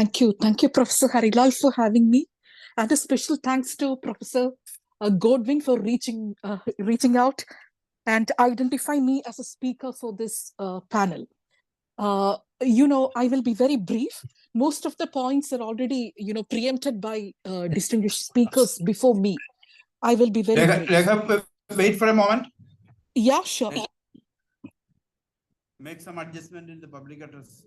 Thank you, Professor Harilal, for having me. And a special thanks to Professor Godwin for reaching out and identify me as a speaker for this panel. I will be very brief. Most of the points are already, preempted by distinguished speakers before me. I will be very brief. Lekha, wait for a moment. Yeah, sure. Make some adjustment in the public address.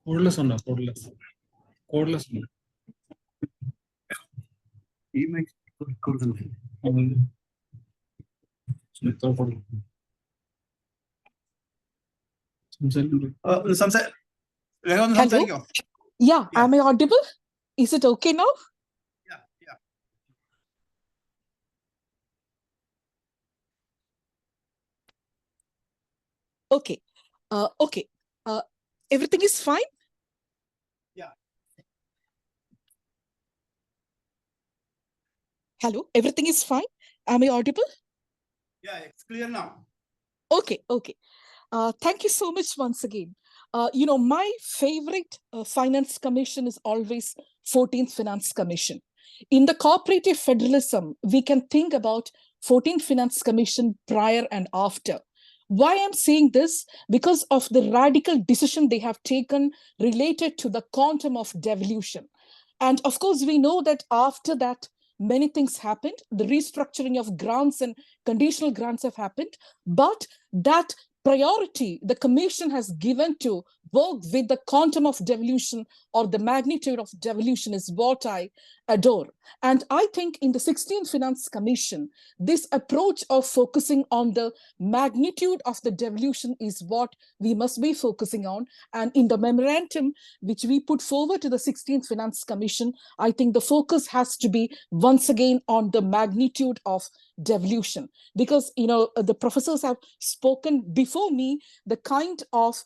Codeless. Hello? Yeah, am I audible? Is it okay now? Yeah. Okay. Everything is fine? Yeah. Hello, everything is fine? Am I audible? Yeah, it's clear now. Okay. Thank you so much once again. My favorite finance commission is always 14th Finance Commission. In the cooperative federalism, we can think about 14th Finance Commission prior and after. Why I'm saying this? Because of the radical decision they have taken related to the quantum of devolution. And of course, we know that after that, many things happened. The restructuring of grants and conditional grants have happened. But that priority the commission has given to work with the quantum of devolution or the magnitude of devolution is what I adore. And I think in the 16th Finance Commission, this approach of focusing on the magnitude of the devolution is what we must be focusing on. And in the memorandum which we put forward to the 16th Finance Commission, I think the focus has to be once again on the magnitude of devolution, because the professors have spoken before me the kind of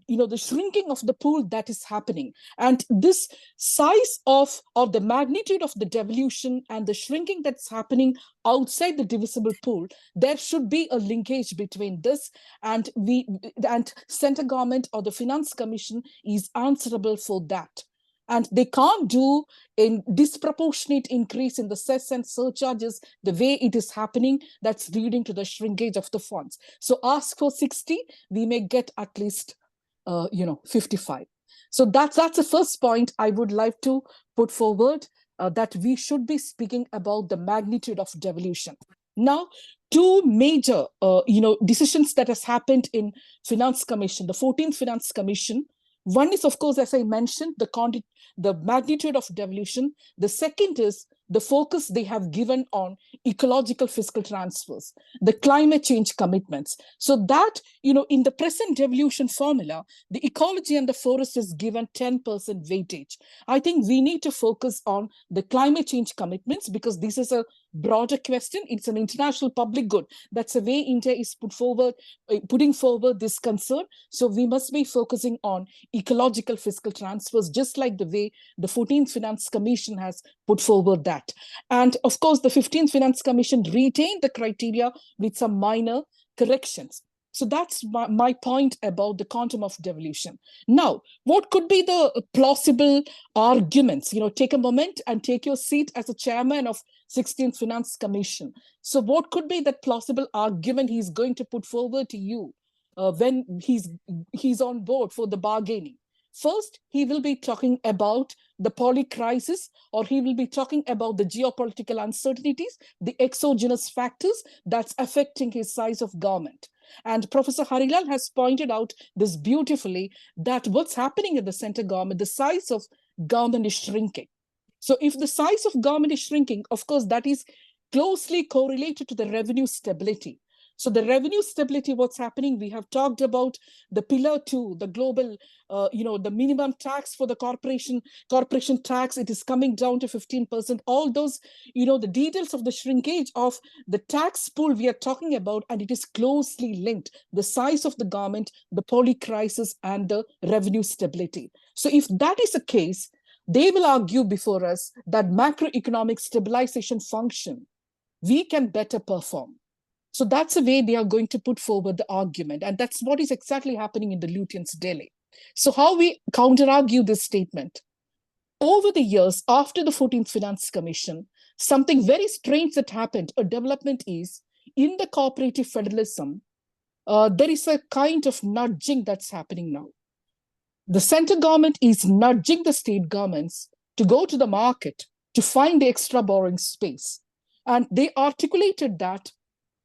the shrinking of the pool that is happening, and this size of or the magnitude of the devolution and the shrinking that's happening outside the divisible pool, there should be a linkage between this, and center government or the finance commission is answerable for that. And they can't do a disproportionate increase in the cess and surcharges the way it is happening. That's leading to the shrinkage of the funds. So ask for 60, we may get at least 55. So that's the first point I would like to put forward, that we should be speaking about the magnitude of devolution. Now, two major decisions that has happened in Finance Commission, the 14th Finance Commission. One is, of course, as I mentioned, the magnitude of devolution. The second is the focus they have given on ecological fiscal transfers, the climate change commitments. So that, in the present devolution formula, the ecology and the forest is given 10% weightage. I think we need to focus on the climate change commitments because this is a broader question. It's an international public good. That's the way India is putting forward this concern. So we must be focusing on ecological fiscal transfers, just like the way the 14th Finance Commission has put forward that. And of course, the 15th Finance Commission retained the criteria with some minor corrections. So that's my point about the quantum of devolution. Now, what could be the plausible arguments? Take a moment and take your seat as a chairman of 16th Finance Commission. So what could be that plausible argument he's going to put forward to you when he's on board for the bargaining? First, he will be talking about the poly crisis, or he will be talking about the geopolitical uncertainties, the exogenous factors that's affecting his size of government. And Professor Harilal has pointed out this beautifully, that what's happening in the center government, the size of government is shrinking. So if the size of government is shrinking, of course, that is closely correlated to the revenue stability. So the revenue stability, what's happening, we have talked about the pillar 2, the global, the minimum tax for the corporation tax, it is coming down to 15%. All those, the details of the shrinkage of the tax pool we are talking about, and it is closely linked, the size of the government, the poly crisis, and the revenue stability. So if that is the case, They will argue before us that macroeconomic stabilization function, we can better perform. So that's the way they are going to put forward the argument. And that's what is exactly happening in the Lutyens' Delhi. So how we counter-argue this statement? Over the years, after the 14th Finance Commission, something very strange that happened, a development is, in the cooperative federalism, there is a kind of nudging that's happening now. The center government is nudging the state governments to go to the market to find the extra borrowing space. And they articulated that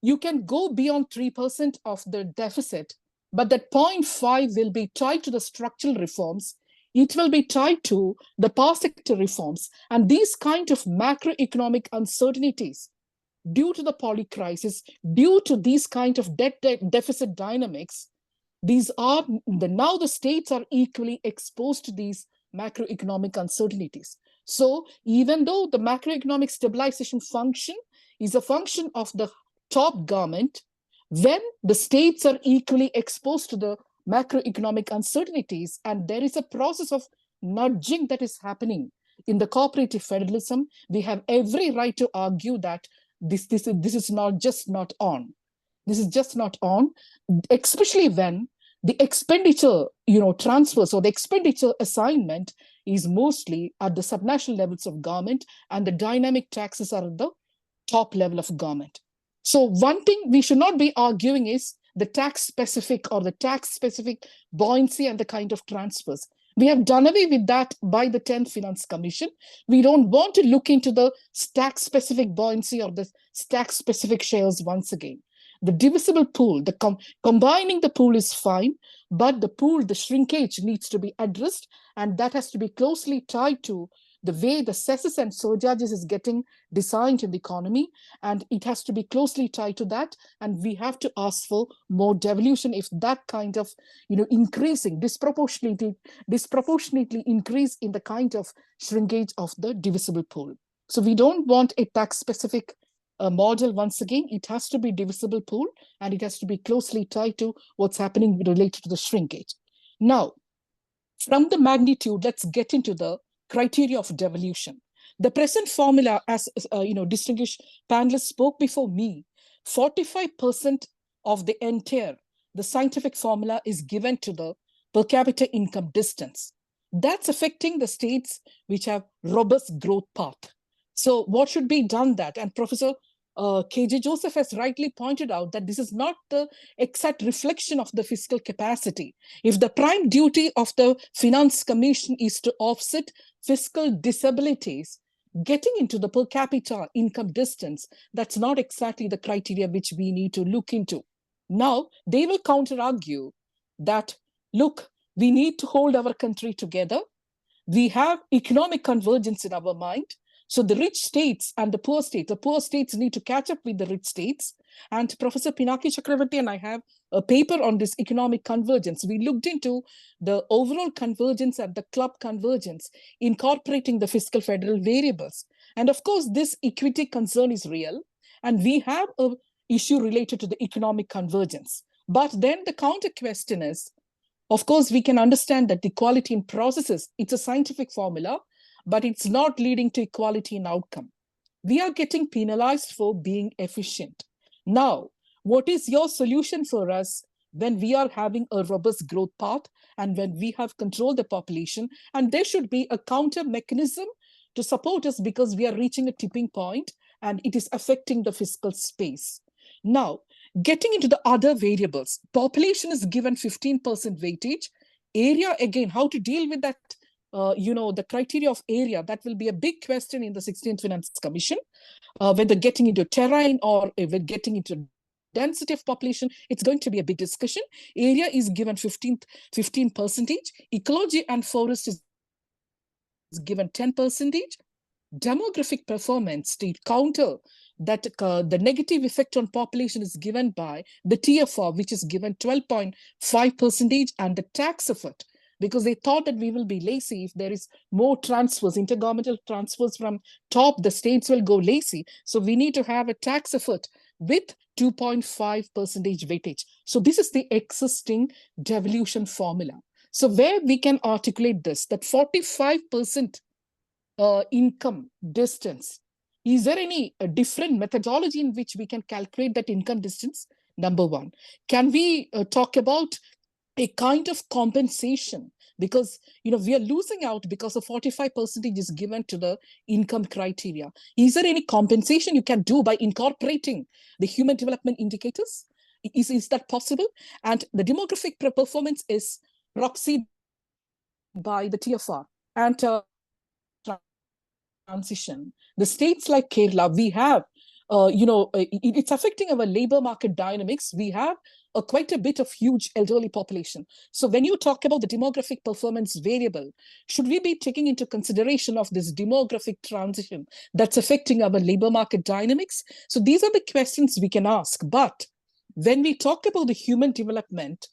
you can go beyond 3% of the deficit, but that 0.5 will be tied to the structural reforms. It will be tied to the power sector reforms. And these kind of macroeconomic uncertainties due to the poly crisis, due to these kind of debt deficit dynamics, these are now the states are equally exposed to these macroeconomic uncertainties. So even though the macroeconomic stabilization function is a function of the top government, when the states are equally exposed to the macroeconomic uncertainties, and there is a process of nudging that is happening in the cooperative federalism, we have every right to argue that this is not just not on. This is just not on, especially when the expenditure, transfers or the expenditure assignment is mostly at the subnational levels of government, and the dynamic taxes are at the top level of government. So one thing we should not be arguing is the tax specific or the tax specific buoyancy and the kind of transfers. We have done away with that by the 10th Finance Commission. We don't want to look into the tax specific buoyancy or the tax specific shares once again. The divisible pool, combining the pool is fine, but the shrinkage needs to be addressed, and that has to be closely tied to the way the cesses and surcharges is getting designed in the economy, and it has to be closely tied to that. And we have to ask for more devolution if that kind of, increasing disproportionately increase in the kind of shrinkage of the divisible pool. So we don't want a tax specific model. Once again, it has to be divisible pool, and it has to be closely tied to what's happening related to the shrinkage. Now, from the magnitude, let's get into the criteria of devolution. The present formula, as distinguished panelists spoke before me, 45% of the entire, the scientific formula is given to the per capita income distance. That's affecting the states which have robust growth path. So what should be done that? And Professor KJ Joseph has rightly pointed out that this is not the exact reflection of the fiscal capacity. If the prime duty of the Finance Commission is to offset fiscal disabilities, getting into the per capita income distance, that's not exactly the criteria which we need to look into. Now, they will counter-argue that, look, we need to hold our country together. We have economic convergence in our mind. So the rich states and the poor states need to catch up with the rich states. And Professor Pinaki Chakraborty and I have a paper on this economic convergence. We looked into the overall convergence and the club convergence, incorporating the fiscal federal variables. And of course, this equity concern is real. And we have an issue related to the economic convergence. But then the counter question is, of course, we can understand that equality in processes, it's a scientific formula, but it's not leading to equality in outcome. We are getting penalized for being efficient. Now, what is your solution for us when we are having a robust growth path and when we have controlled the population? And there should be a counter mechanism to support us because we are reaching a tipping point and it is affecting the fiscal space. Now, getting into the other variables, population is given 15% weightage. Area, again, how to deal with that? The criteria of area, that will be a big question in the 16th Finance Commission, whether getting into terrain or whether getting into density of population, it's going to be a big discussion. Area is given 15%. Ecology and forest is given 10%. Demographic performance to counter that the negative effect on population is given by the TFR, which is given 12.5%, and the tax effort, because they thought that we will be lazy if there is more transfers, intergovernmental transfers from top, the states will go lazy. So we need to have a tax effort with 2.5% weightage. So this is the existing devolution formula. So where we can articulate this, that 45% income distance. Is there any different methodology in which we can calculate that income distance? Number one. Can we talk about a kind of compensation? Because we are losing out because of 45% is given to the income criteria. Is there any compensation you can do by incorporating the human development indicators? Is that possible? And the demographic performance is proxied by the TFR and transition. The states like Kerala, we have, it's affecting our labor market dynamics. We have quite a bit of huge elderly population. So when you talk about the demographic performance variable, should we be taking into consideration of this demographic transition that's affecting our labor market dynamics? So these are the questions we can ask. But when we talk about the human development,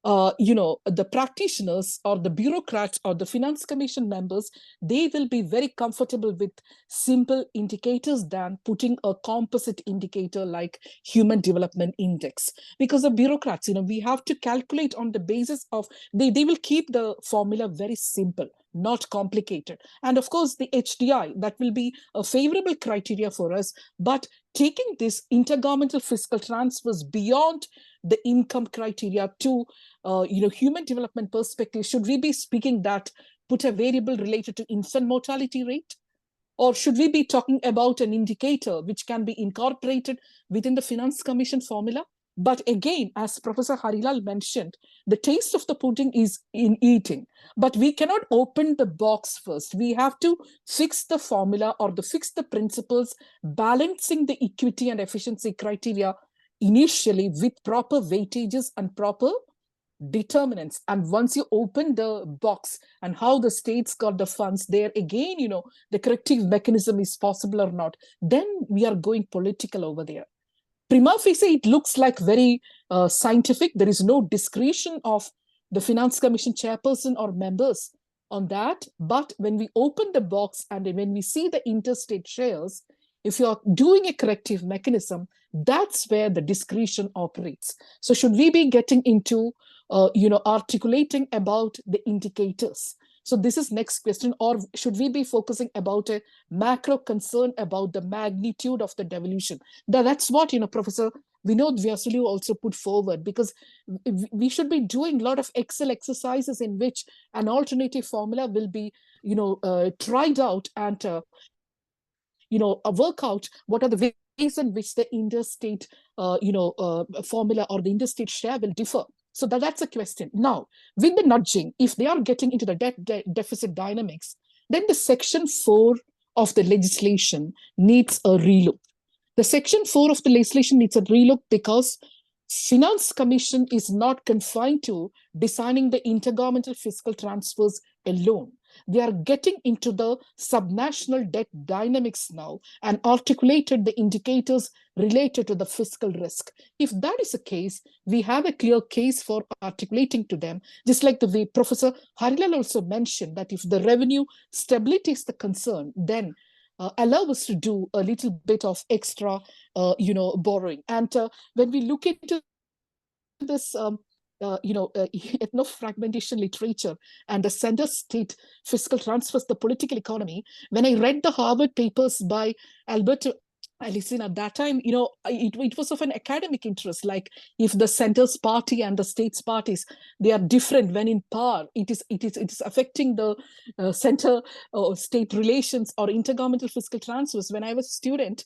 the practitioners or the bureaucrats or the finance commission members, they will be very comfortable with simple indicators than putting a composite indicator like human development index. Because the bureaucrats, we have to calculate on the basis of, they will keep the formula very simple, not complicated. And of course, the HDI, that will be a favorable criteria for us. But taking this intergovernmental fiscal transfers beyond the income criteria to human development perspective, should we be speaking that put a variable related to infant mortality rate? Or should we be talking about an indicator which can be incorporated within the Finance Commission formula? But again, as Professor Harilal mentioned, the taste of the pudding is in eating. But we cannot open the box first. We have to fix the formula or fix the principles, balancing the equity and efficiency criteria initially with proper weightages and proper determinants. And once you open the box and how the states got the funds, there again, the corrective mechanism is possible or not, then we are going political over there. Prima facie, it looks like very scientific. There is no discretion of the Finance Commission chairperson or members on that. But when we open the box and when we see the interstate shares, if you're doing a corrective mechanism, that's where the discretion operates. So should we be getting into articulating about the indicators? So this is next question. Or should we be focusing about a macro concern about the magnitude of the devolution? That's what, Professor Vinod Vyasulu also put forward, because we should be doing a lot of Excel exercises in which an alternative formula will be, tried out and, work out what are the ways in which the interstate, formula or the interstate share will differ. So that's a question. Now, with the nudging, if they are getting into the deficit dynamics, then the Section 4 of the legislation needs a relook. The Section 4 of the legislation needs a relook because Finance Commission is not confined to designing the intergovernmental fiscal transfers alone. They are getting into the subnational debt dynamics now and articulated the indicators related to the fiscal risk. If that is the case, we have a clear case for articulating to them, just like the way Professor Harilal also mentioned, that if the revenue stability is the concern, then allow us to do a little bit of extra, borrowing. And when we look into this ethno-fragmentation literature and the center-state fiscal transfers, the political economy, when I read the Harvard papers by Alberto Alison at that time, it was of an academic interest. Like if the center's party and the state's parties, they are different when in power, it is affecting the center state relations or intergovernmental fiscal transfers. When I was a student,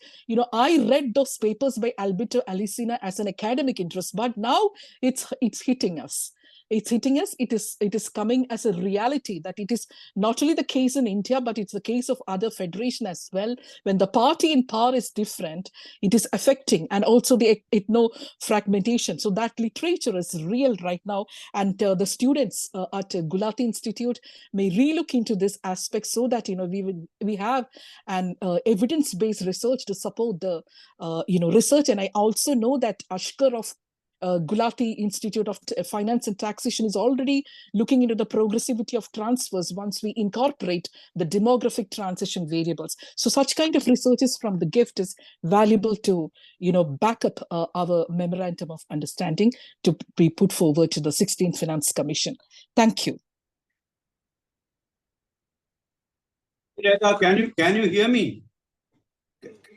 I read those papers by Alberto Alicina as an academic interest, but now it's hitting us. It's hitting us. It is coming as a reality that it is not only the case in India, but it's the case of other federation as well. When the party in power is different, it is affecting, and also the ethno-fragmentation. So that literature is real right now, and the students at Gulati Institute may relook into this aspect so that we have an evidence-based research to support the research. And I also know that Ashkar of Gulati Institute of Finance and Taxation is already looking into the progressivity of transfers once we incorporate the demographic transition variables. So such kind of researches from the GIFT is valuable to, back up our memorandum of understanding to be put forward to the 16th Finance Commission. Thank you. Can you hear me?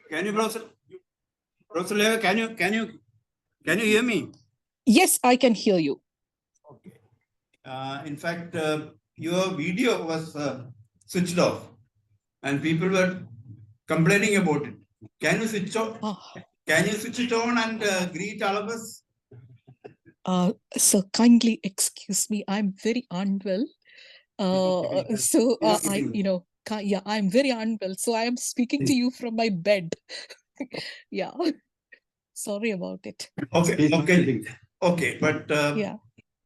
Can you, Professor Lekha, can you hear me? Yes, I can hear you. Okay. In fact, your video was switched off, and people were complaining about it. Can you switch on? Can you switch it on and greet all of us? So kindly excuse me. I'm very unwell. I'm very unwell. So I am speaking to you from my bed. Yeah. Sorry about it. Okay. But Yeah.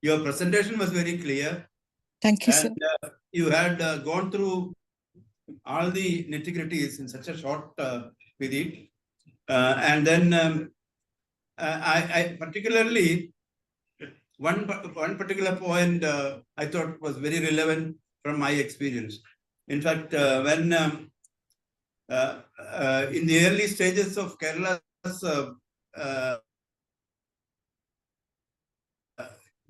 your presentation was very clear. Thank you, sir. And you had gone through all the nitty-gritties in such a short period. And then I particularly, one particular point I thought was very relevant from my experience. In fact, when in the early stages of Kerala's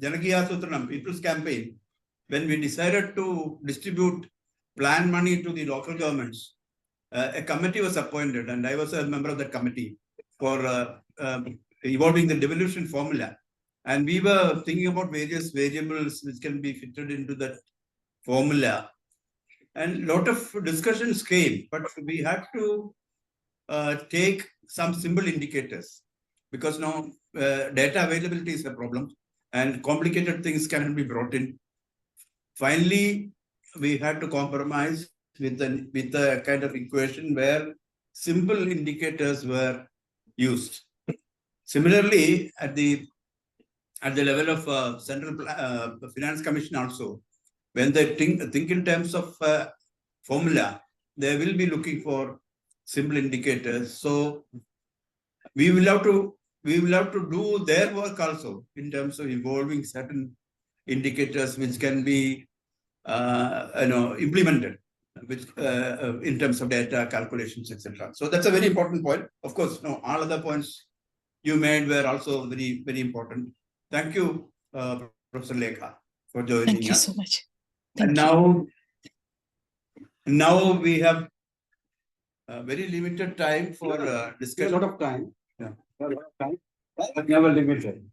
Janakiya Sutranam, People's Campaign, when we decided to distribute plan money to the local governments, a committee was appointed, and I was a member of that committee for evolving the devolution formula. And we were thinking about various variables which can be fitted into that formula. And a lot of discussions came, but we had to take some simple indicators because now data availability is a problem and complicated things cannot be brought in. Finally, we had to compromise with a kind of equation where simple indicators were used. Similarly, at the level of Central Finance Commission also, when they think in terms of formula, they will be looking for simple indicators. So we will have to do their work also in terms of evolving certain indicators which can be implemented, which in terms of data calculations, etc. So that's a very important point. Of course, all other points you made were also very, very important. Thank you, Professor Lekha, for joining us. Thank you so much. Thank you. Now we have very limited time for discussion. A lot of time. Yeah. A lot of time. But never limited.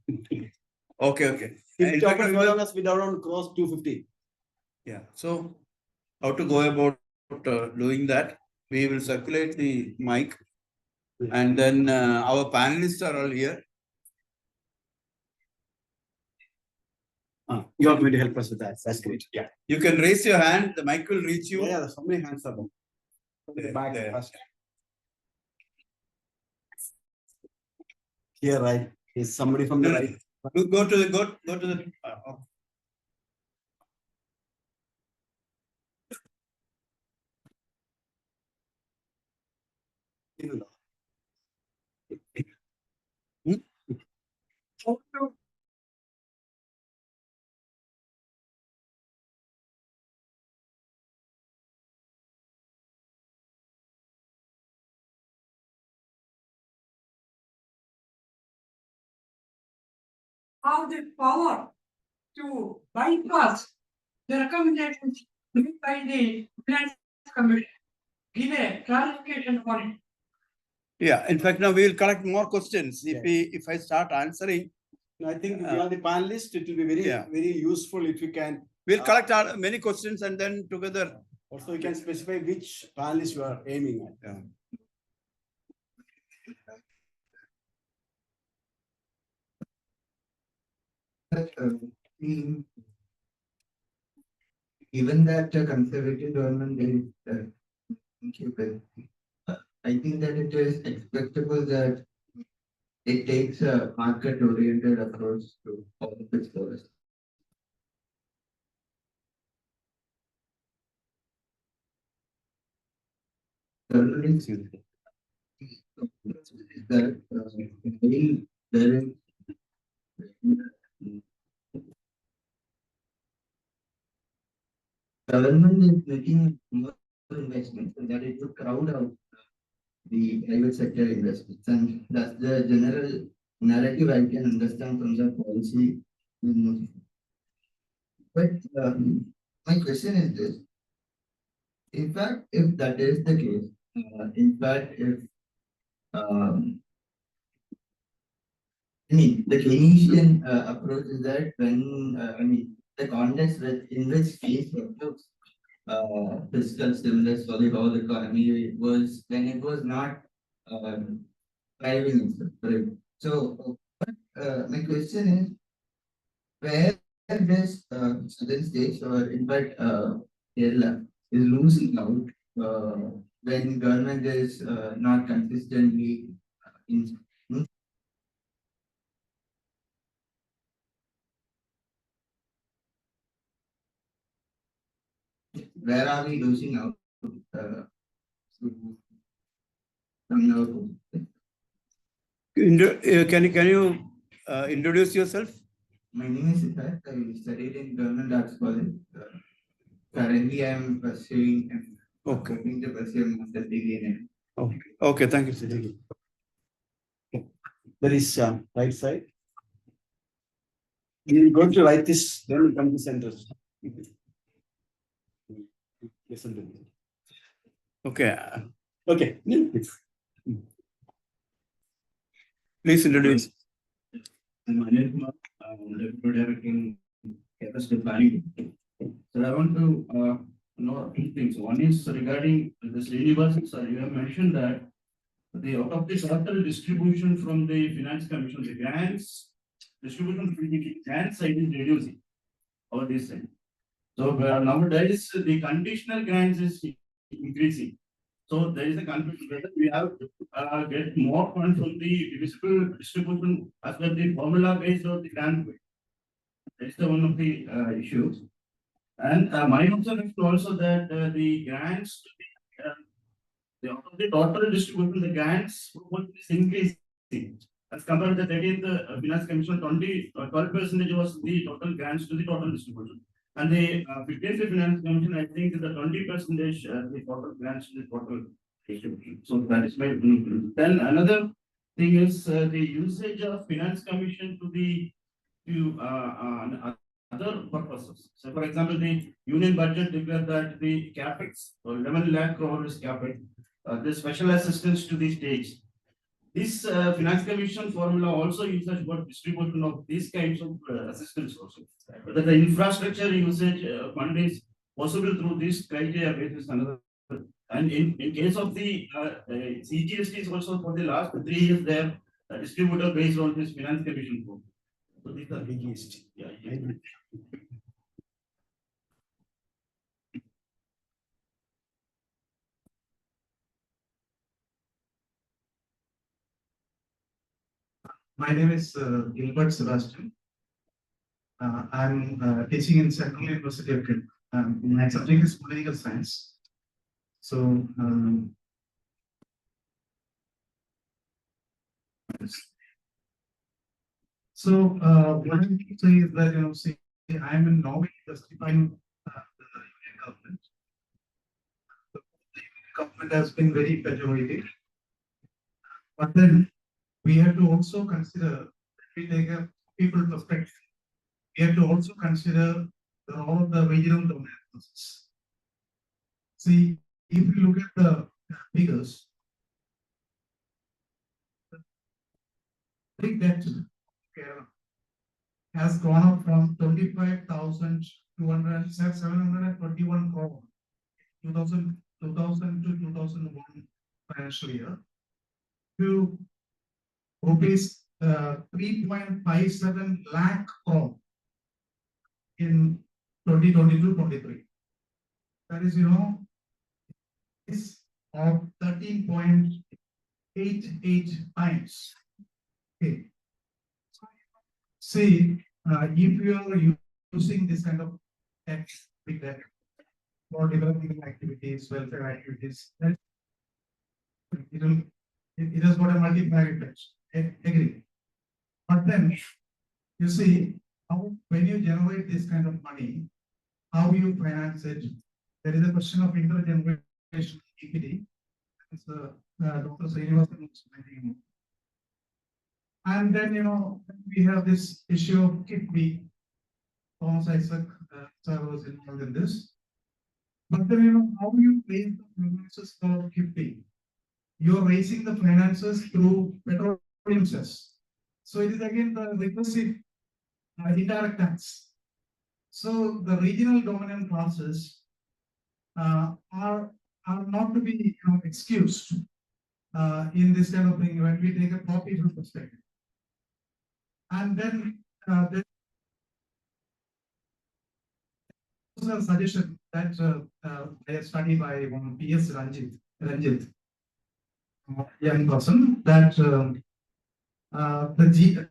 Okay. If talking around us, we don't cross 250. Yeah. So how to go about doing that? We will circulate the mic, and then our panelists are all here. You are going to help us with that. That's great. Yeah. You can raise your hand. The mic will reach you. Yeah, so many hands are back first. Here, right? Is somebody from the right? Go to the. Have the power to bypass the recommendations made by the Finance Commission. Give a clarification on it. Yeah, in fact, now we will collect more questions. If I start answering, I think we are the panelists. It will be very useful if you can. We'll collect many questions and then together. Also, you can specify which panelist you are aiming at. Yeah. Given that conservative government is I think that it is expectable that it takes a market-oriented approach to all of its policies. Government is making more investments so that it would crowd out the private sector investments, and that's the general narrative I can understand from the policy. But my question is this: In fact, if that is the case, in fact, if the Keynesian approach is that when the context in which Keynes proposed fiscal stimulus for the whole economy was when it was not thriving itself, right? So, my question is, where does southern states or in fact Kerala is losing out when government is not consistently in where are we losing out? To coming out? Can you introduce yourself? My name is Siddharth. I studied in Government Arts College. Currently, I am pursuing and hoping to pursue a master's degree in Okay. Okay, thank you, Siddharth. There is right side. We are going to write this, then we come to center. Listen to me. Okay. Okay. Please introduce. I'm Anil Kumar, Deputy Director in Capacity Planning. So I want to know two things. One is regarding this university. So you have mentioned that the out of the total distribution from the Finance Commission, the grants distribution from the grant side is reducing over this side. So nowadays the conditional grants is increasing. So there is a confusion whether we have to get more funds from the divisible distribution as well the formula based or the grant based. That is the one of the issues. And my observation also that the grants, the total distribution, the grants is increasing. As compared to the 30th Finance Commission, 12% was the total grants to the total distribution. And the 15th Finance Commission, I think, is the 20% the total grants to the total distribution. So that is my opinion. Then another thing is the usage of Finance Commission to other purposes. So, for example, the union budget declared that the capex, or 11 lakh crore is capex, the special assistance to the states. This Finance Commission formula also uses for distribution of these kinds of assistance also. Whether the infrastructure usage fund is possible through this criteria basis another. And in case of the CGST is also for the last 3 years they have distributed based on this Finance Commission form. So these are CGST. Yeah. My name is Gilbert Sebastian. I'm teaching in Central University of Kent. My subject is political science. So, what I need to say is that, see, I'm in Norway justifying the union government. The union government has been very pejorative. But then we have to also consider, we take a people perspective. We have to also consider the role of the regional dominances. See, if you look at the figures, the big debt has gone up from 25,721 crore 2000 to 2001 financial year to rupees 3.57 lakh crore in 2022-23. That is, is of 13.88 times. Okay. See, if you are using this kind of text, big data for developing activities, welfare activities, then it has got a multiplier effect. Agree. But then you see how when you generate this kind of money, how you finance it. There is a question of intergeneration equity. It's Dr. Srinivasan was mentioning. And then we have this issue of KIPB. Thomas Isaac sir was involved in this. But then, how you raise the finances for gifting? You're raising the finances through petroleum cess. So it is again the regressive indirect tax. So the regional dominant classes are not to be excused in this kind of thing when we take a profit perspective. And then there was a suggestion that I studied by one P.S. Ranjit, young person, that the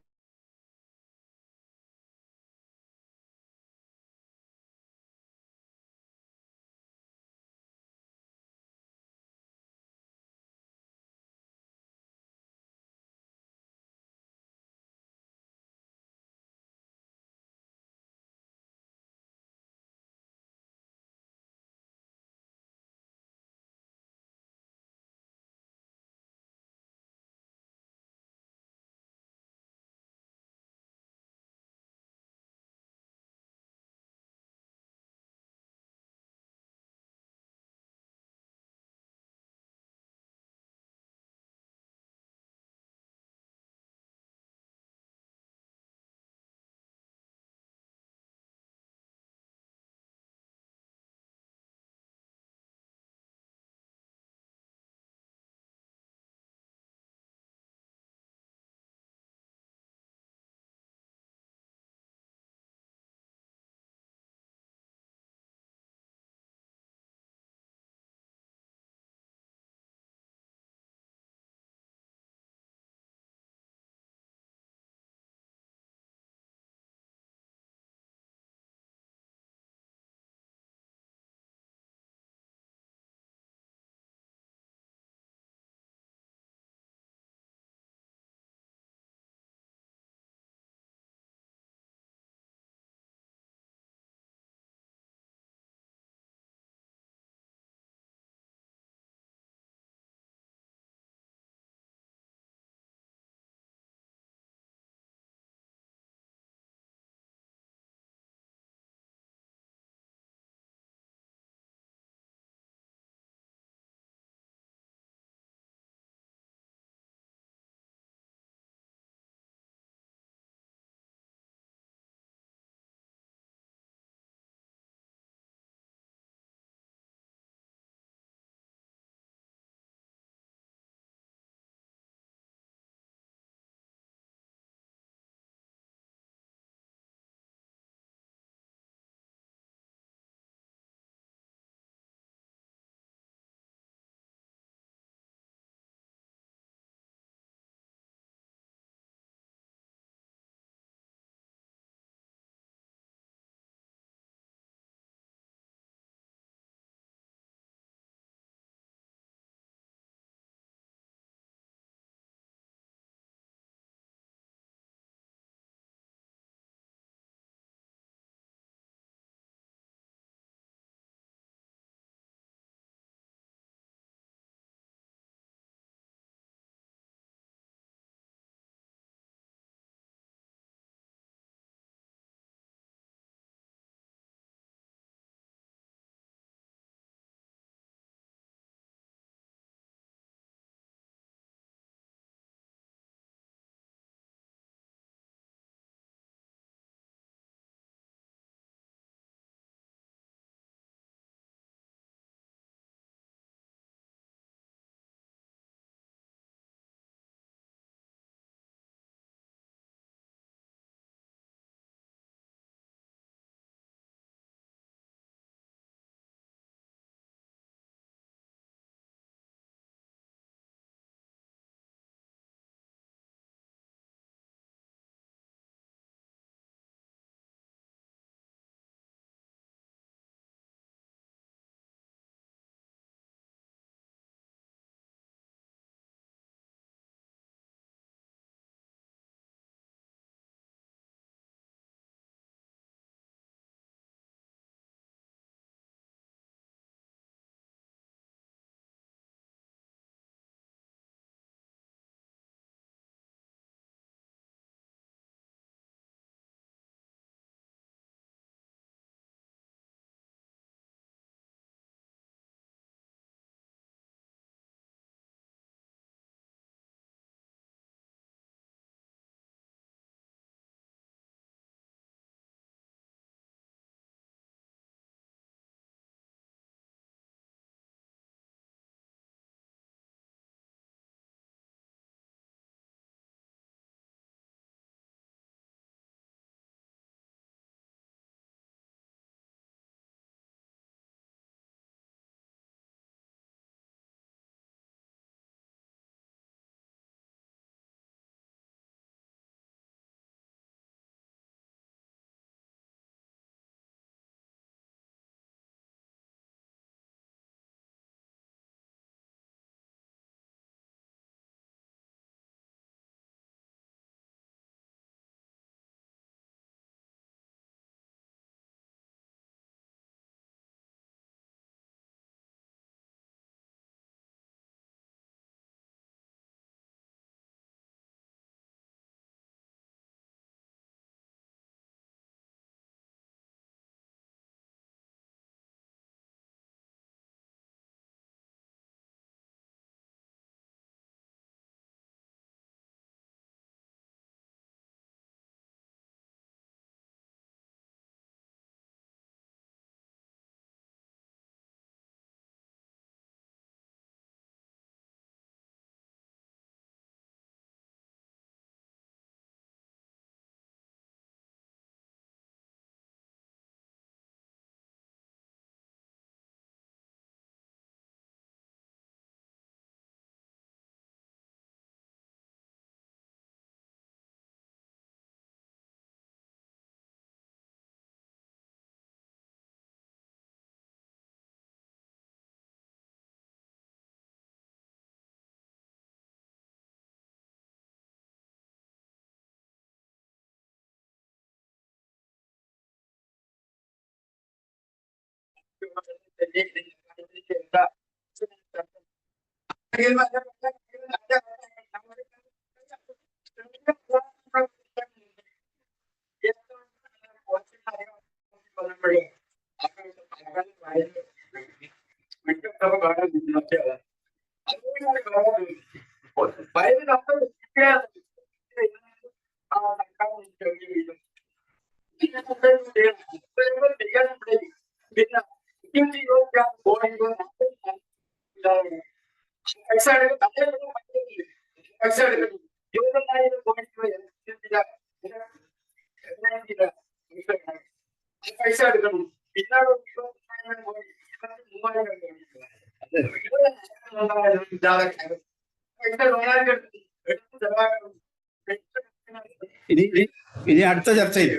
ഇനി അടുത്ത ചർച്ചയിൽ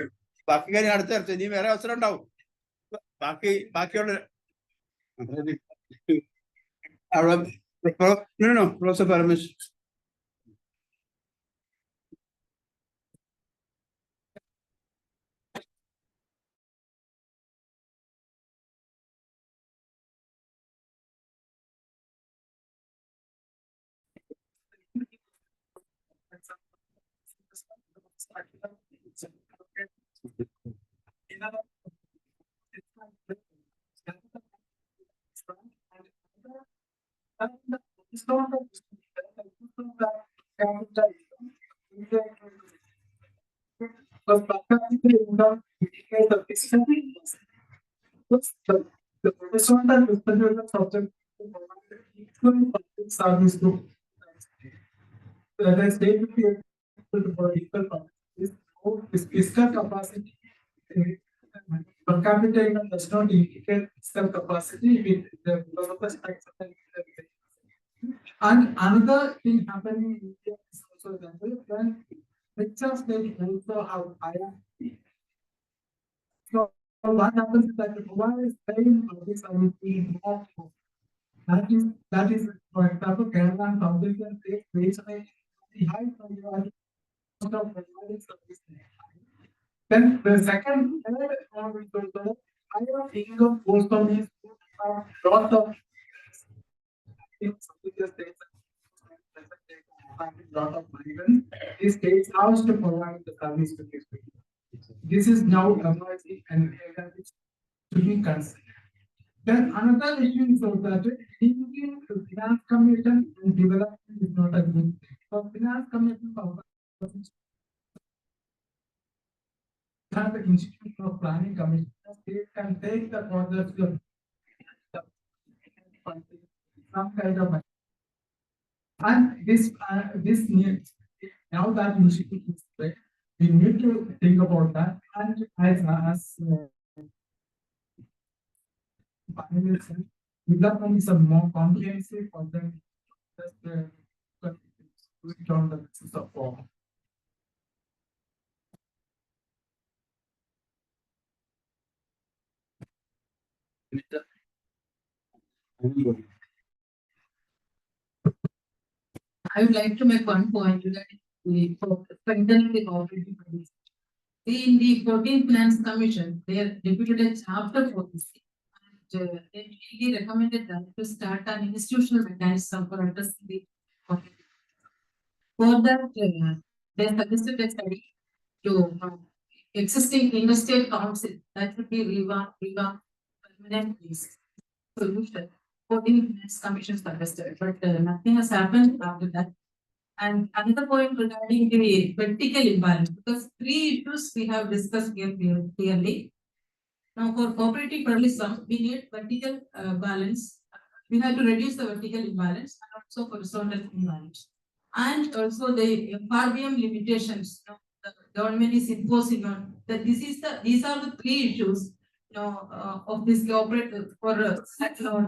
ബാക്കി കാര്യം അടുത്ത ചർച്ച ഇനി വേറെ അവസരം ഉണ്ടാവും. ബാക്കിയുള്ള professor Paramesh. Fiscal capacity per capita income does not indicate fiscal capacity with the developers. And another thing happening in India is also that when richer states also have higher. So what happens is that the Goa is paying public service more. That is for example Kerala and South Indian states based on the high priority of providing service. Then the second the higher income also means a lot of states lot of migrants. These states have to provide the service to these people. This is now emerging and to be considered. Then another issue is that linking to finance commission and development is not a good thing. For finance commission the Institute of Planning Commission, the state can take the project of some kind of money. And this needs now that institute is there, we need to think about that. And as development is a more comprehensive for them just on the basis of form. I would like to make one point regarding the strengthening the cooperative policy. In the 14th Finance Commission, they have deputed a chapter policy. And they really recommended that to start an institutional mechanism for addressing the cooperative. For that, they suggested a study to existing industrial council that would be revamped permanent solution. 14 Finance Commission suggested, but nothing has happened after that. And another point regarding the vertical imbalance, because three issues we have discussed here clearly. Now, for cooperative pluralism, we need vertical balance. We have to reduce the vertical imbalance and also horizontal imbalance. And also the FRBM limitations, the government is imposing on that. These are the three issues of this cooperative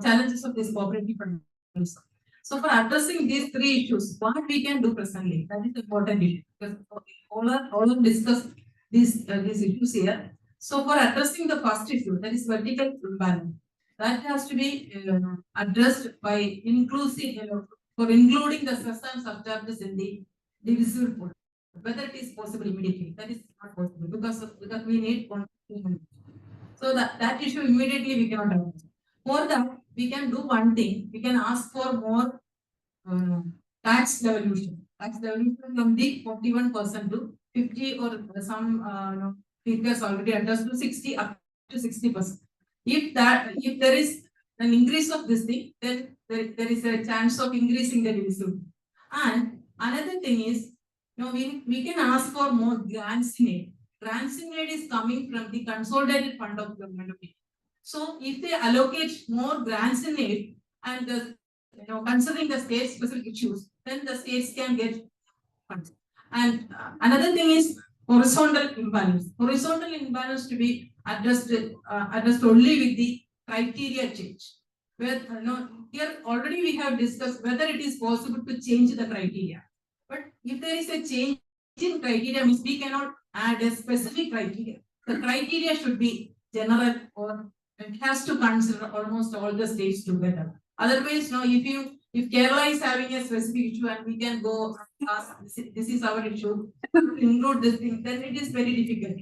challenges of this cooperative pluralism. So for addressing these three issues, what we can do presently, that is important issue, because all are discussed these issues here. So for addressing the first issue, that is vertical imbalance, that has to be addressed by including the cess and surcharges in the divisible pool. Whether it is possible immediately, that is not possible because we need one. So that issue immediately we cannot address. For that, we can do one thing. We can ask for more tax devolution. Tax devolution from the 41% to 50 or some figures already addressed to 60 up to 60%. If there is an increase of this thing, then there is a chance of increasing the divisibility. And another thing is, we can ask for more grants in aid. Grants in aid is coming from the consolidated fund of government of India. So if they allocate more grants in aid and considering the state specific issues, then the states can get funds. And another thing is horizontal imbalance. Horizontal imbalance to be addressed only with the criteria change. Where here already we have discussed whether it is possible to change the criteria. But if there is a change in criteria, means we cannot add a specific criteria. The criteria should be general, or it has to consider almost all the states together. Otherwise, if Kerala is having a specific issue and we can go ask, this is our issue, include this thing, then it is very difficult.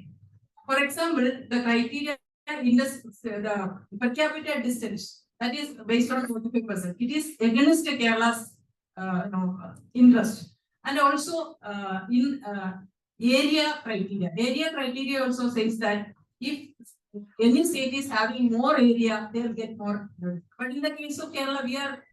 For example, the criteria in the per capita distance, that is based on 45%. It is against Kerala's interest. And also in area criteria. Area criteria also says that if any state is having more area, they'll get more. But in the case of Kerala, we are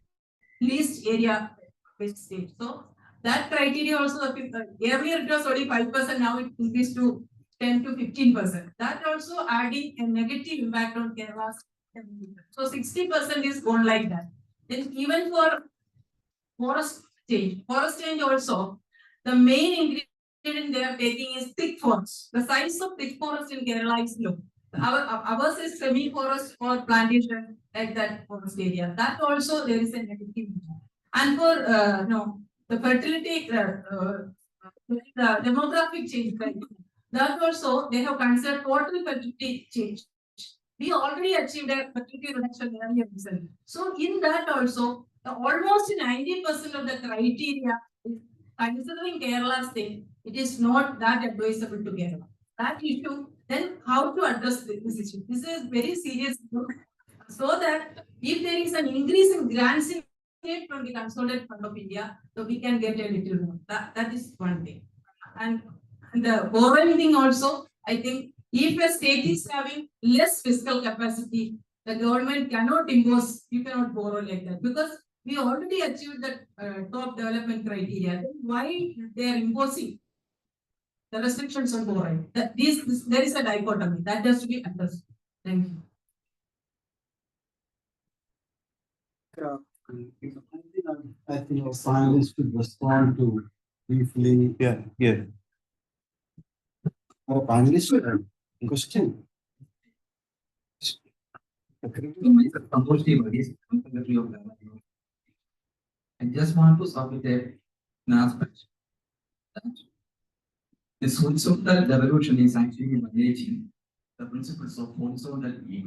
least area based state. So that criteria also, earlier it was only 5%, now it increased to 10 to 15%. That also adding a negative impact on Kerala's. So 60% is gone like that. Then even for forest change also, the main ingredient they are taking is thick forest. The size of thick forest in Kerala is low. Ours is semi-forest or plantation like that forest area. That also there is a negative impact. And for the fertility, the demographic change, that also they have considered total fertility change. We already achieved a fertility reduction earlier. So in that also, almost 90% of the criteria is considering Kerala's thing, it is not that advisable to Kerala. That issue, then how to address this issue? This is very serious issue. So that if there is an increase in grants in from the consolidated fund of India, so we can get a little more. That is one thing. And the borrowing thing also, I think if a state is having less fiscal capacity, the government cannot impose, you cannot borrow like that, because we already achieved the top development criteria. Then why they are imposing the restrictions on borrowing? There is a dichotomy that has to be understood. Thank you. I think our finalists should respond to briefly. Yeah. Our panelists, question. I just want to submit an aspect that this horizontal devolution is actually violating the principles of horizontal equity.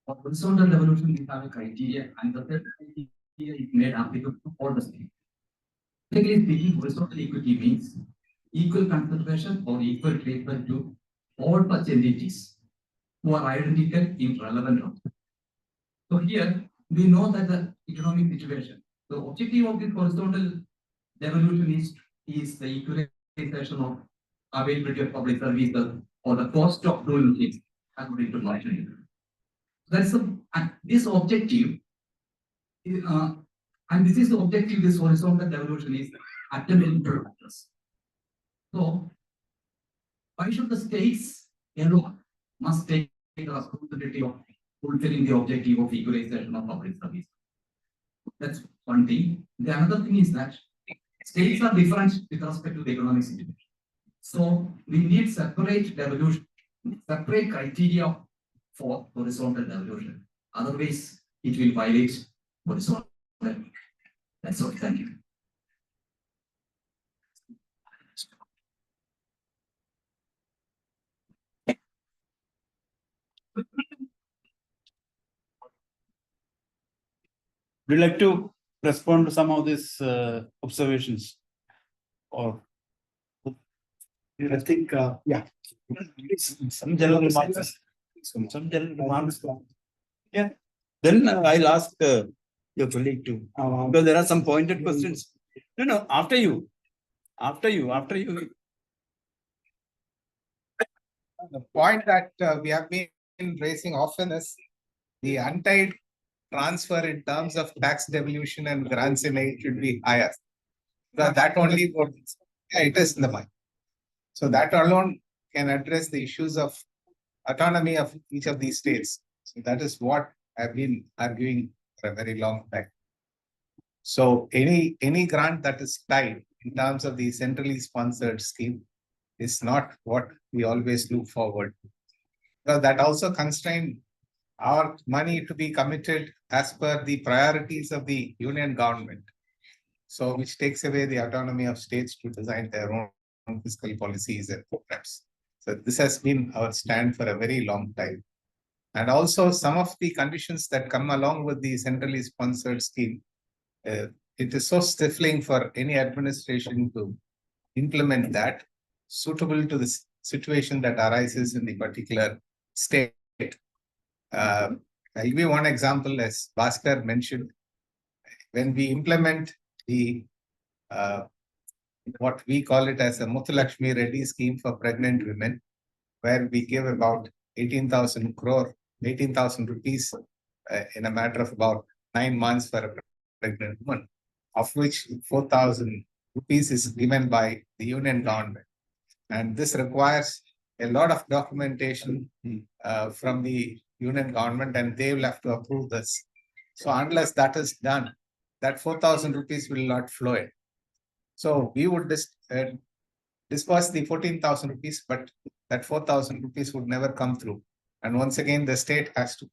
For horizontal devolution, we have a criteria, and the third criteria is made applicable to all the states. Technically speaking, horizontal equity means equal consideration or equal treatment to all such entities who are identical in relevant roles. So here we know that the economic situation, the objective of this horizontal devolution is the equalization of availability of public services or the cost of doing things according to national. That's this objective, and this is the objective. This horizontal devolution is attempting to address. So, why should the states alone must take the responsibility of fulfilling the objective of equalization of public service? That's one thing. The another thing is that states are different with respect to the economic situation. So we need separate devolution, separate criteria for horizontal devolution. Otherwise, it will violate horizontal. That's all. Thank you. Would you like to respond to some of these observations? Or I think, yeah. some general remarks. Some general remarks. Yeah. Then I'll ask your colleague too, because there are some pointed questions. No, after you. The point that we have been raising often is the untied transfer in terms of tax devolution and grants in aid should be higher. That only would, yeah, it is in the mind. So that alone can address the issues of autonomy of each of these states. So that is what I've been arguing for a very long time. So any grant that is tied in terms of the centrally sponsored scheme is not what we always look forward to. Because that also constrains our money to be committed as per the priorities of the union government. So which takes away the autonomy of states to design their own fiscal policies and programs. So this has been our stand for a very long time. And also some of the conditions that come along with the centrally sponsored scheme, it is so stifling for any administration to implement that, suitable to the situation that arises in the particular state. I'll give you one example, as Bhaskar mentioned. When we implement the what we call it as a Muthulakshmi Reddy scheme for pregnant women, where we give about 18,000 rupees in a matter of about 9 months for a pregnant woman, of which 4,000 rupees is given by the union government. And this requires a lot of documentation from the union government, and they will have to approve this. So unless that is done, that 4,000 rupees will not flow in. So we would disperse the 14,000 rupees, but that 4,000 rupees would never come through. And once again, the state has to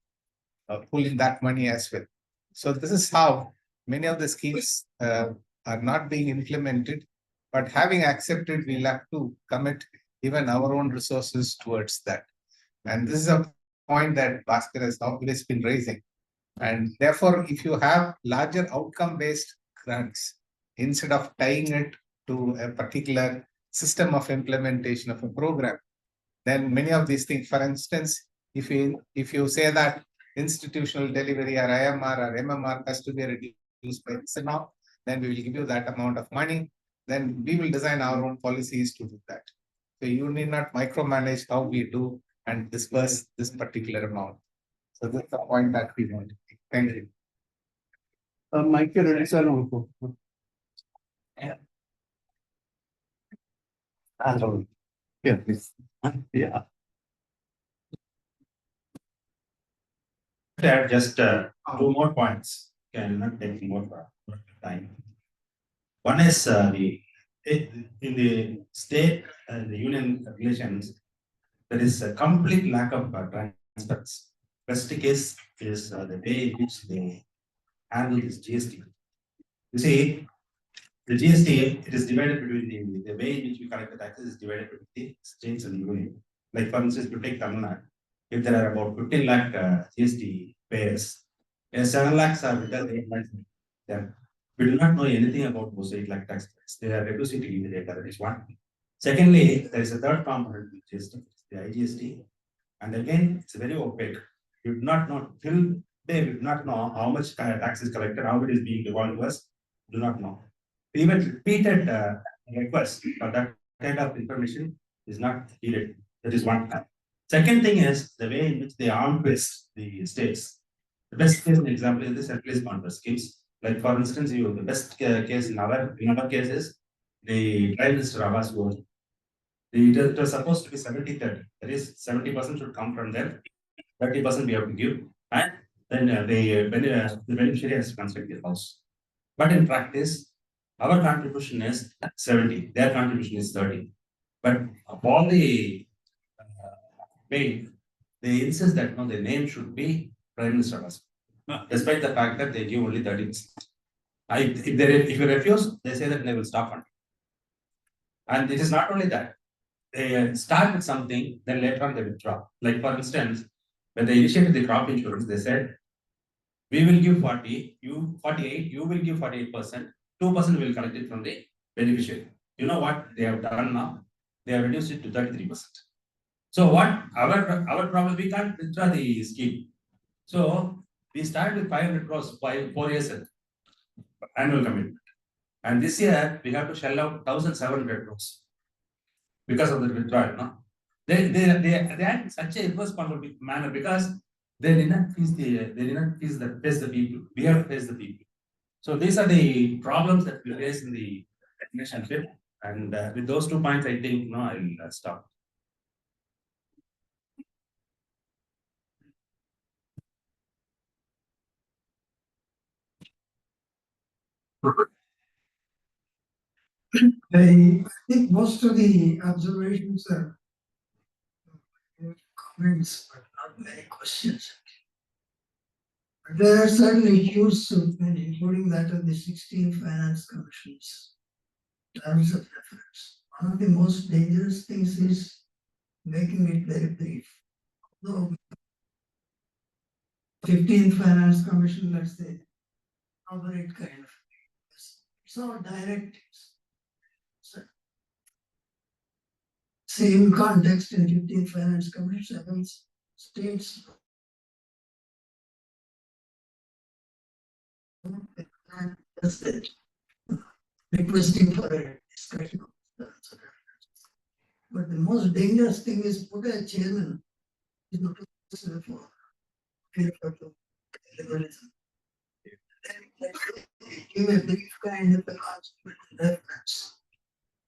pull in that money as well. So this is how many of the schemes are not being implemented, but having accepted, we'll have to commit even our own resources towards that. And this is a point that Bhaskar has always been raising. And therefore, if you have larger outcome-based grants, instead of tying it to a particular system of implementation of a program, then many of these things, for instance, if you say that institutional delivery or IMR or MMR has to be reduced by this amount, then we will give you that amount of money. Then we will design our own policies to do that. So you need not micromanage how we do and disperse this particular amount. So that's the point that we want to make. Thank you. Michael, yeah, please. Yeah. Add just 2 more points. Can not take more time. One is in the state and the union relations, there is a complete lack of transparency. Best case is the way in which they handle this GST. You see, the GST, it is divided between the way in which we collect the taxes is divided between the states and the union. Like for instance, to take Tamil Nadu, if there are about 15 lakh GST payers, 7 lakhs are with us, 8 lakhs. Then we do not know anything about those 8 lakh tax payers. They are refused to give the data. That is one. Secondly, there is a third component, which is the IGST. And again, it's very opaque. We do not know till they do not know how much tax is collected, how it is being devolved to us. Do not know. Even repeated requests for that kind of information is not needed. That is one thing. Second thing is the way in which they arm twist the states. The best case example is the centralized control schemes. Like for instance, the best case in our case is the Prime Minister Abbas was. It was supposed to be 70-30. That is 70% should come from them, 30% we have to give, and then the beneficiary has to construct the house. But in practice, our contribution is 70, their contribution is 30. But of all the paid, they insist that no, the name should be Prime Minister Abbas, despite the fact that they give only 30%. If you refuse, they say that they will stop funding. And it is not only that. They start with something, then later on they withdraw. Like for instance, when they initiated the crop insurance, they said, we will give 40, you 48, you will give 48%, 2% will collect it from the beneficiary. You know what they have done now? They have reduced it to 33%. So what our problem, we can't withdraw the scheme. So We started with 500 crores 4 years ago, annual commitment. And this year, we have to shell out 1,700 crores because of the withdrawal. No? They act in such a irresponsible manner because they did not face the people. We have to face the people. So these are the problems that we face in the relationship. And with those 2 points, I think I'll stop. I think most of the observations are comments, but not many questions. There are certain issues, including that of the 16 finance commissions, terms of reference. One of the most dangerous things is making it very brief. So, 15th finance commission, let's say, operate kind of. It's all directives. So, same context in 15th finance commission, states that's it. Requesting for a discussion. But the most dangerous thing is put a chairman is not for liberalism. Give a brief kind of a reference.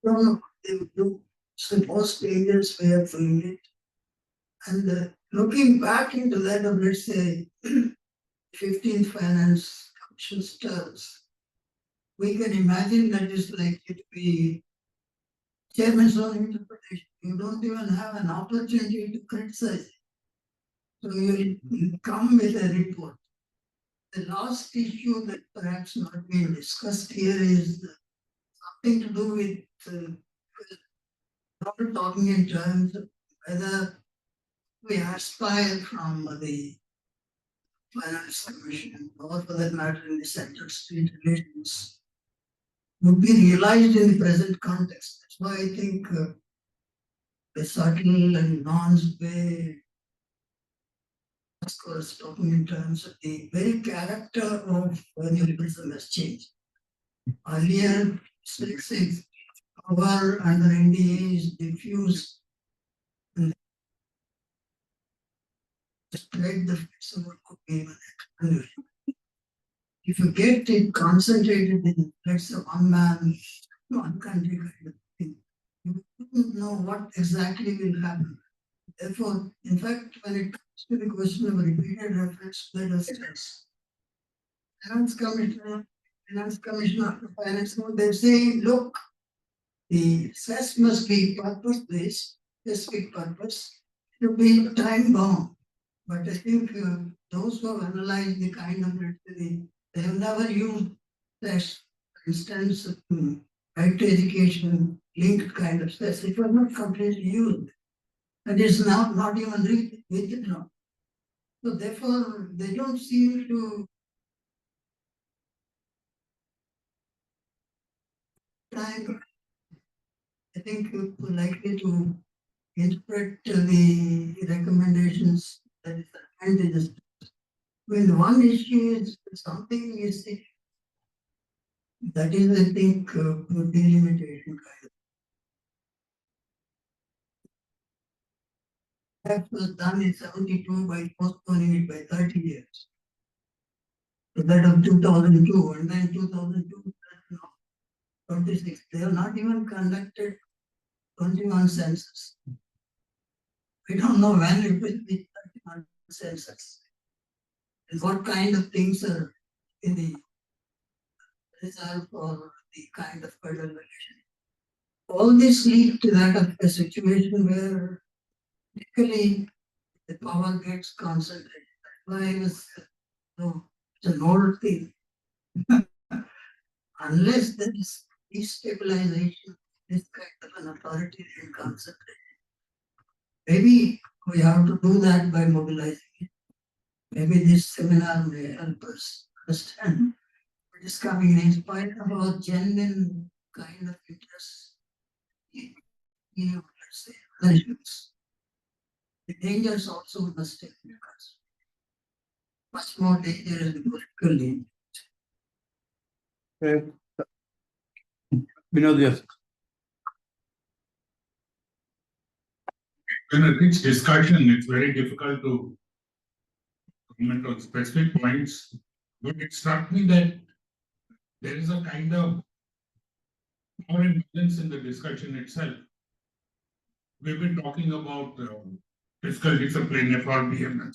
They would do. It's the most dangerous way of doing it. And looking back into that of, let's say, 15th finance commission's terms, we can imagine that is likely to be chairman's own interpretation. You don't even have an opportunity to criticize it. So you come with a report. The last issue that perhaps not being discussed here is something to do with not talking in terms of whether we aspire from the finance commission or for that matter in the center-state relations would be realized in the present context. That's why I think the subtle and nuanced way was talking in terms of the very character of neoliberalism has changed. Earlier, states power under NDA is diffused and spread the face of what could be even external. If you get it concentrated in, let's say, one man, one country kind of thing, you don't know what exactly will happen. Therefore, in fact, when it comes to the question of repeated reference to the stress, finance commissioner after finance note, they say, look, the stress must be purpose-based, specific purpose, to be time-bound. But I think those who have analyzed the kind of literature, they have never used stress, for instance, right to education, linked kind of stress. It was not completely used. And it's now not even withdrawn. So therefore, they don't seem to time. I think we're likely to interpret the recommendations that is advantageous. When one issue is something is that is, I think, delimitation kind of. That was done in 72 by postponing it by 30 years. So that of 2002 and then 2002, 26. They have not even conducted 21 census. We don't know when it will be 31 census. And what kind of things are in the reserve for the kind of federal relation. All this lead to that of a situation where typically the power gets concentrated. That's why it's an old thing. Unless there is destabilization, this kind of an authoritarian concentration. Maybe we have to do that by mobilizing it. Maybe this seminar may help us understand what is coming in spite of our genuine kind of interest in, let's say, relations. The dangers also must take into consideration. much more dangerous politically. Vinod, yes. In a rich discussion, it's very difficult to comment on specific points, but it struck me that there is a kind of power imbalance in the discussion itself. We've been talking about fiscal discipline, FRBM,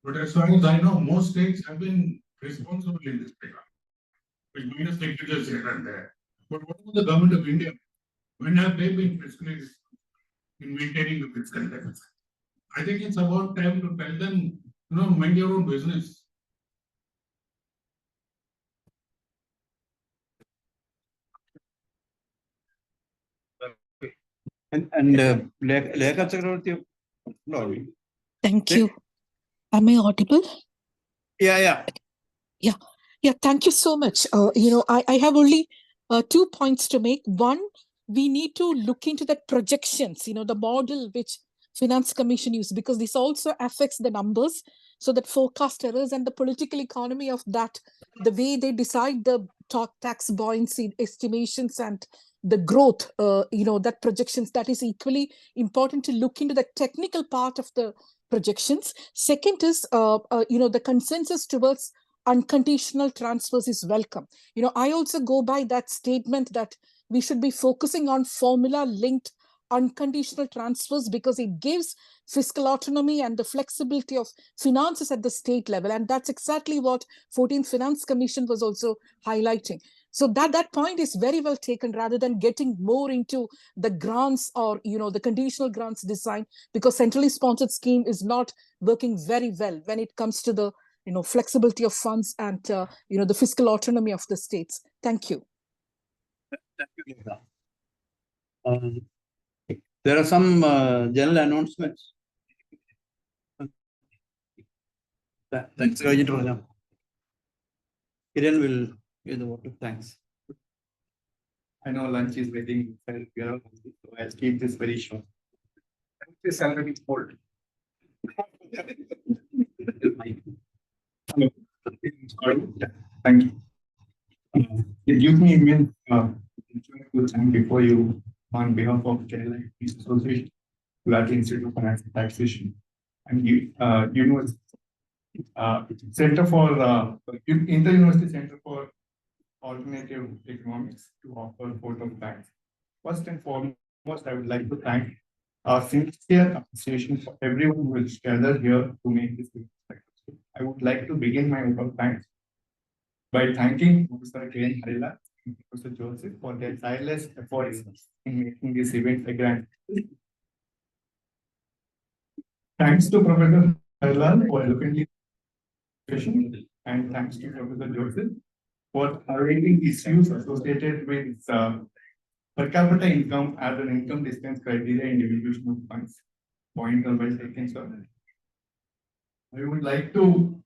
but as far as I know, most states have been responsible in this regard, with minor linkages here and there. But what about the government of India? When have they been fiscally responsible in maintaining the fiscal deficit? I think it's about time to tell them, mind your own business. And Lekha Chakraborty, no. Thank you. Am I audible? Yeah. Yeah, thank you so much. I have only 2 points to make. One, we need to look into the projections, the model which Finance Commission used, because this also affects the numbers. So that forecast errors and the political economy of that, the way they decide the tax buoyancy estimations and the growth, that projections, that is equally important to look into the technical part of the projections. Second is, the consensus towards unconditional transfers is welcome. I also go by that statement that we should be focusing on formula linked unconditional transfers, because it gives fiscal autonomy and the flexibility of finances at the state level. And that's exactly what 14th Finance Commission was also highlighting. So that point is very well taken, rather than getting more into the grants or, the conditional grants design, because centrally sponsored scheme is not working very well when it comes to the flexibility of funds and, the fiscal autonomy of the states. Thank you. Thank you, Lekha. There are some general announcements. Thanks. Kiran will give the vote of thanks. I know lunch is waiting, so I'll keep this very short. This is already cold. Hello. Thank you. It gives me immense to thank before you on behalf of Kerala Peace Association, Gulati Institute of Finance and Taxation, and University Center for Inter-University Center for Alternative Economics to offer vote of thanks. First and foremost, I would like to thank our sincere appreciation for everyone who is gathered here to make this event successful. I would like to begin my vote of thanks by thanking Professor K. Harila and Professor Joseph for their tireless efforts in making this event a grand. Thanks to Professor Harila for eloquently and thanks to Professor Joseph for arranging issues associated with per capita income as an income distance criteria in distribution of funds. Point well taken, sir. I would like to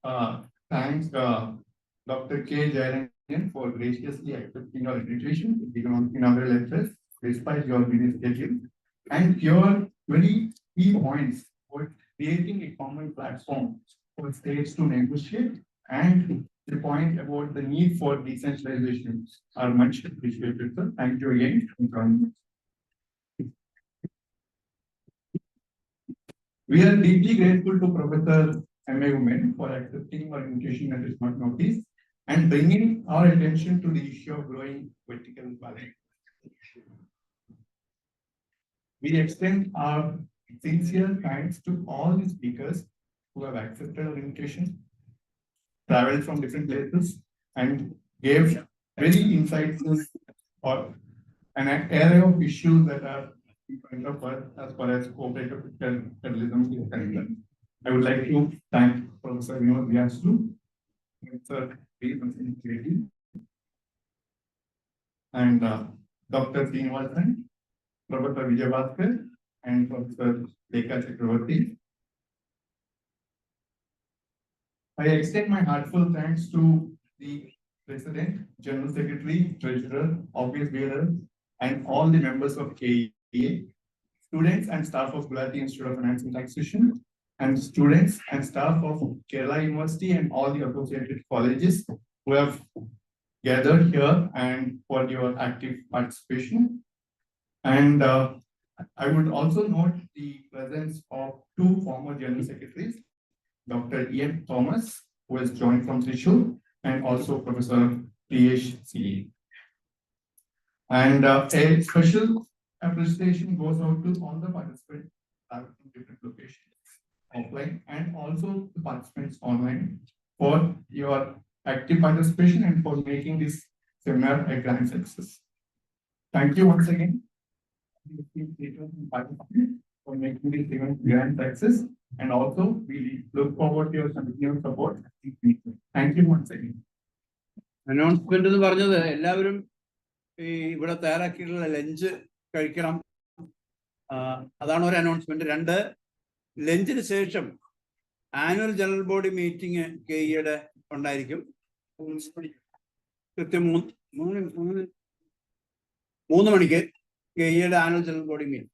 thank Dr. K. Jairanjan for graciously accepting our invitation in our lectures, despite your busy schedule, and your very key points for creating a common platform for states to negotiate, and the point about the need for decentralization are much appreciated, sir. Thank you again for joining us. We are deeply grateful to Professor M.A. Women for accepting our invitation at this short notice and bringing our attention to the issue of growing vertical balance. We extend our sincere thanks to all the speakers who have accepted our invitation, traveled from different places, and gave very insightful or an array of issues that are in front of us as far as cooperative federalism is concerned. I would like to thank Professor Vinod Vyaslu, Professor P. Reddy, and Dr. Srinivasan, Professor Vijayabhaskar, and Professor Lekha Chakraborty. I extend my heartfelt thanks to the President, General Secretary, Treasurer, Office Bearer, and all the members of KEA, students and staff of Gulati Institute of Finance and Taxation, and students and staff of Kerala University and all the associated colleges who have gathered here and for your active participation. And I would also note the presence of two former General Secretaries, Dr. Ian Thomas, who has joined from Trishul, and also Professor Priyesh C. And a special appreciation goes out to all the participants from different locations, offline, and also the participants online for your active participation and for making this seminar a grand success. Thank you once again for making this event grand success, and also we look forward to your continued support. Thank you once again. Announcement എന്ന് പറഞ്ഞത് എല്ലാവരും ഈ ഇവിടെ തയ്യാറാക്കിയിട്ടുള്ള lunch കഴിക്കണം. അതാണ് ഒരു announcement. രണ്ട്, ലഞ്ചിന് ശേഷം ആനുവൽ ജനറൽ ബോഡി മീറ്റിംഗ് കെഇയുടെ ഉണ്ടായിരിക്കും. കൃത്യം 3 മണിക്ക് കെഇയുടെ ആനുവൽ ജനറൽ ബോഡി മീറ്റിംഗ്.